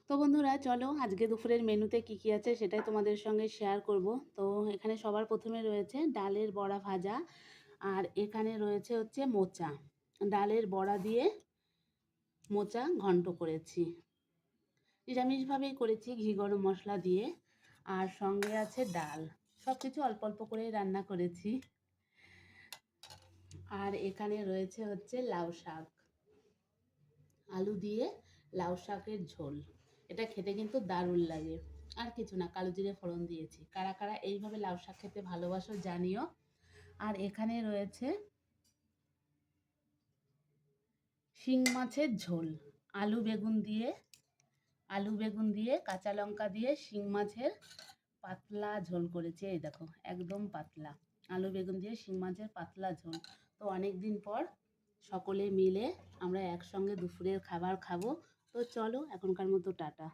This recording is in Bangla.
তো বন্ধুরা চলো আজকে দুপুরের মেনুতে কি কি আছে সেটাই তোমাদের সঙ্গে শেয়ার করব। তো এখানে সবার প্রথমে রয়েছে ডালের বড়া ভাজা, আর এখানে রয়েছে হচ্ছে মোচা। ডালের বড়া দিয়ে মোচা ঘন্ট করেছি, নিরামিষভাবেই করেছি, ঘি গরম মশলা দিয়ে। আর সঙ্গে আছে ডাল, সব কিছু অল্প অল্প করেই রান্না করেছি। আর এখানে রয়েছে হচ্ছে লাউ শাক, আলু দিয়ে লাউ শাকের ঝোল। এটা খেতে কিন্তু দারুণ লাগে। আর কিছু না, কালো জিরে ফোড়ন দিয়েছি। কারা কারা এইভাবে লাউ শাক খেতে ভালোবাসো জানিও। আর এখানে রয়েছে শিং মাছের ঝোল, আলু বেগুন দিয়ে কাঁচা লঙ্কা দিয়ে শিং মাছের পাতলা ঝোল করেছি। এই দেখো একদম পাতলা, আলু বেগুন দিয়ে শিং মাছের পাতলা ঝোল। তো অনেক দিন পর সকলে মিলে আমরা একসঙ্গে দুপুরের খাবার খাবো। তো চলো এখনকার মতো টাটা।